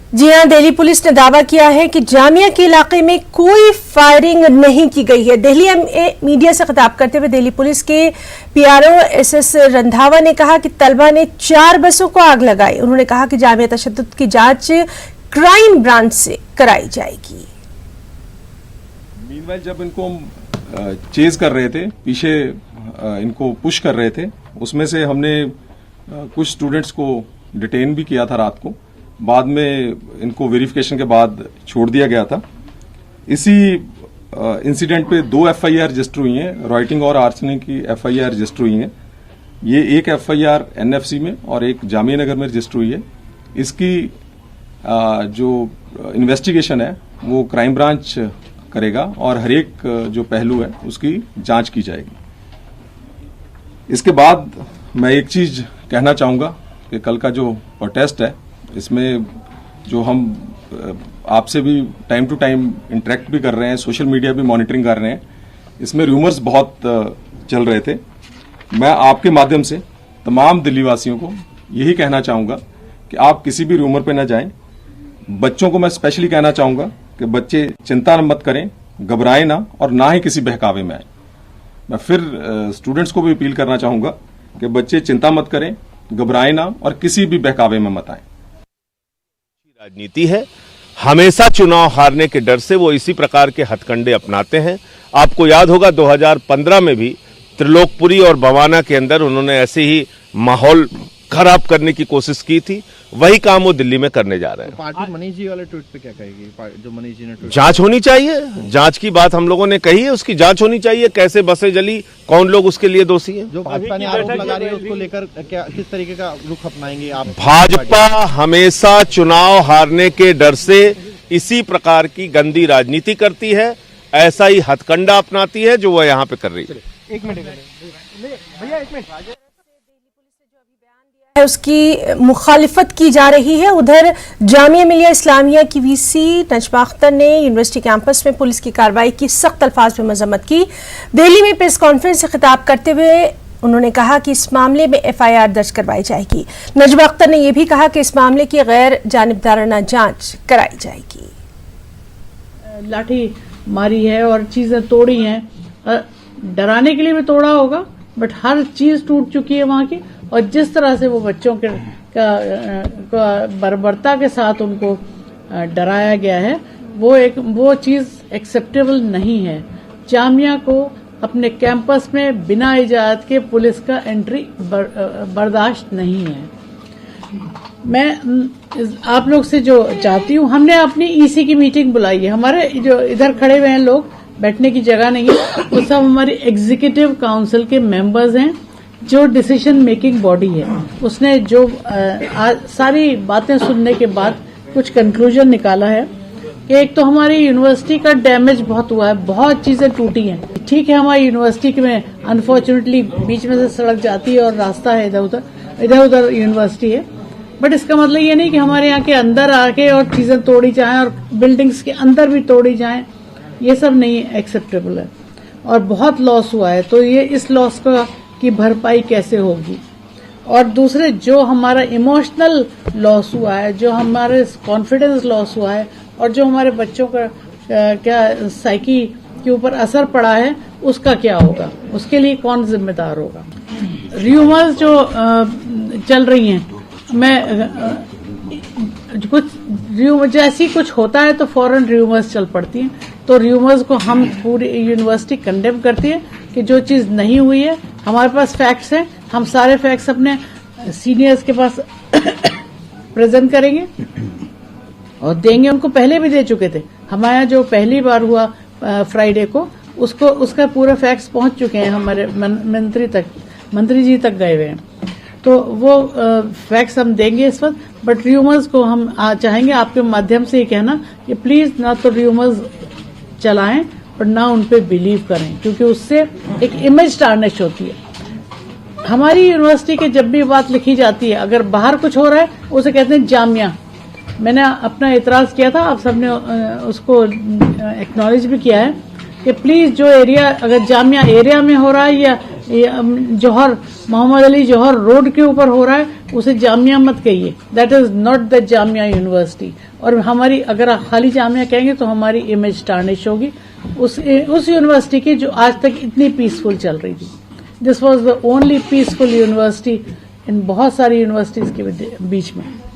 जी हां, दिल्ली पुलिस ने दावा किया है कि जामिया के इलाके में कोई फायरिंग नहीं की गई है। दिल्ली मीडिया से खिताब करते हुए दिल्ली पुलिस के पीआरओ एसएस रंधावा ने कहा कि तलबा ने 4 बसों को आग लगाई। उन्होंने कहा कि जामिया तशद्दुद की जांच क्राइम ब्रांच से कराई जाएगी। मीनवाइल जब इनको चेज कर रहे थे, पीछे इनको पुश कर रहे थे, उसमें से हमने कुछ स्टूडेंट्स को डिटेन भी किया था रात को। बाद में इनको वेरिफिकेशन के बाद छोड़ दिया गया था। इसी इंसिडेंट पे 2 एफआईआर रजिस्टर हुई हैं, राइटिंग और आर्सनिंग की एफआईआर रजिस्टर हुई हैं। ये एक एफआईआर एनएफसी में और एक जामिया नगर में रजिस्टर हुई है। इसकी जो इन्वेस्टिगेशन है वो क्राइम ब्रांच करेगा और हर एक जो पहलू है उसकी जांच की जाएगी। इसके बाद मैं एक चीज कहना चाहूंगा कि कल का जो प्रोटेस्ट है इसमें जो हम आपसे भी टाइम टू टाइम इंटरेक्ट भी कर रहे हैं, सोशल मीडिया भी मॉनिटरिंग कर रहे हैं, इसमें रूमर्स बहुत चल रहे थे। मैं आपके माध्यम से तमाम दिल्ली वासियों को यही कहना चाहूंगा कि आप किसी भी रूमर पे न जाएं। बच्चों को मैं स्पेशली कहना चाहूंगा कि बच्चे चिंता मत करें, घबराएं ना और ना ही किसी बहकावे में आए। मैं फिर स्टूडेंट्स को भी अपील करना चाहूंगा कि बच्चे चिंता मत करें, घबराएं ना और किसी भी बहकावे में मत आए। राजनीति है, हमेशा चुनाव हारने के डर से वो इसी प्रकार के हथकंडे अपनाते हैं। आपको याद होगा 2015 में भी त्रिलोकपुरी और बवाना के अंदर उन्होंने ऐसे ही माहौल खराब करने की कोशिश की थी। वही काम वो दिल्ली में करने जा रहे हैं। पार्टी मनीष जी वाले ट्वीट पे क्या कहेगी? जो मनीष जी ने ट्वीट, जांच होनी चाहिए, जांच की बात हम लोगों ने कही है, उसकी जांच होनी चाहिए। कैसे बसें जली, कौन लोग उसके लिए दोषी हैं? जो भाजपा ने आरोप लगा रही है उसको लेकर क्या किस तरीके का रुख अपनाएंगे आप? भाजपा हमेशा चुनाव हारने के डर से इसी प्रकार की गंदी राजनीति करती है, ऐसा ही हथकंडा अपनाती है जो वह यहाँ पे कर रही है। एक मिनट भैया, एक मिनट। उसकी मुखालिफत की जा रही है। उधर जामिया मिलिया इस्लामिया की वीसी नजमा अख्तर ने यूनिवर्सिटी कैंपस में पुलिस की कार्रवाई की सख्त अल्फाज में मजम्मत की। दिल्ली में प्रेस कॉन्फ्रेंस से खिताब करते हुए उन्होंने कहा कि इस मामले में एफआईआर दर्ज करवाई जाएगी। नजमा अख्तर ने यह भी कहा कि इस मामले की गैर जानिबदाराना जांच कराई जाएगी। लाठी मारी है और चीजें तोड़ी हैं, डराने के लिए भी तोड़ा होगा, बट हर चीज टूट चुकी है वहां की। और जिस तरह से वो बच्चों के बर्बरता के साथ उनको डराया गया है, वो चीज एक्सेप्टेबल नहीं है। जामिया को अपने कैंपस में बिना इजाजत के पुलिस का एंट्री बर्दाश्त नहीं है। मैं आप लोग से जो चाहती हूँ, हमने अपनी ईसी की मीटिंग बुलाई है। हमारे जो इधर खड़े हुए हैं लोग, बैठने की जगह नहीं है, वो सब हमारी एग्जीक्यूटिव काउंसिल के मेंबर्स हैं, जो डिसीजन मेकिंग बॉडी है। उसने जो सारी बातें सुनने के बाद कुछ कंक्लूजन निकाला है कि एक तो हमारी यूनिवर्सिटी का डैमेज बहुत हुआ है, बहुत चीजें टूटी हैं। ठीक है, हमारी यूनिवर्सिटी में अनफॉर्चुनेटली बीच में से सड़क जाती है और रास्ता है इधर उधर यूनिवर्सिटी है, बट इसका मतलब ये नहीं कि हमारे यहाँ के अंदर आके और चीजें तोड़ी जाएं और बिल्डिंग्स के अंदर भी तोड़ी जाएं। ये सब नहीं एक्सेप्टेबल है और बहुत लॉस हुआ है। तो ये इस लॉस की भरपाई कैसे होगी? और दूसरे जो हमारा इमोशनल लॉस हुआ है, जो हमारे कॉन्फिडेंस लॉस हुआ है और जो हमारे बच्चों का क्या साइकी के ऊपर असर पड़ा है, उसका क्या होगा? उसके लिए कौन जिम्मेदार होगा? र्यूमर्स जो चल रही हैं, मैं कुछ जैसी कुछ होता है तो फौरन र्यूमर्स चल पड़ती हैं। तो र्यूमर्स को हम पूरी यूनिवर्सिटी कंडेम करती है कि जो चीज नहीं हुई है, हमारे पास फैक्ट्स हैं, हम सारे फैक्ट्स अपने सीनियर्स के पास प्रेजेंट करेंगे और देंगे। उनको पहले भी दे चुके थे। हमारे यहाँ जो पहली बार हुआ फ्राइडे को, उसका पूरा फैक्ट्स पहुंच चुके हैं, हमारे मंत्री जी तक गए हुए हैं। तो वो फैक्ट्स हम देंगे इस वक्त। बट र्यूमर्स को हम चाहेंगे आपके माध्यम से ये कहना कि प्लीज ना तो र्यूमर्स चलाएं और ना उन पे बिलीव करें, क्योंकि उससे एक इमेज टार्निश होती है। हमारी यूनिवर्सिटी के जब भी बात लिखी जाती है, अगर बाहर कुछ हो रहा है उसे कहते हैं जामिया। मैंने अपना एतराज किया था, आप सबने उसको एक्नॉलेज भी किया है कि प्लीज जो एरिया, अगर जामिया एरिया में हो रहा है या जौहर मोहम्मद अली जौहर रोड के ऊपर हो रहा है, उसे जामिया मत कहिए। That is not the Jamia university. और हमारी अगर खाली जामिया कहेंगे तो हमारी इमेज टार्निश होगी उस यूनिवर्सिटी की जो आज तक इतनी पीसफुल चल रही थी। This was the only peaceful university in बहुत सारी यूनिवर्सिटीज के बीच में।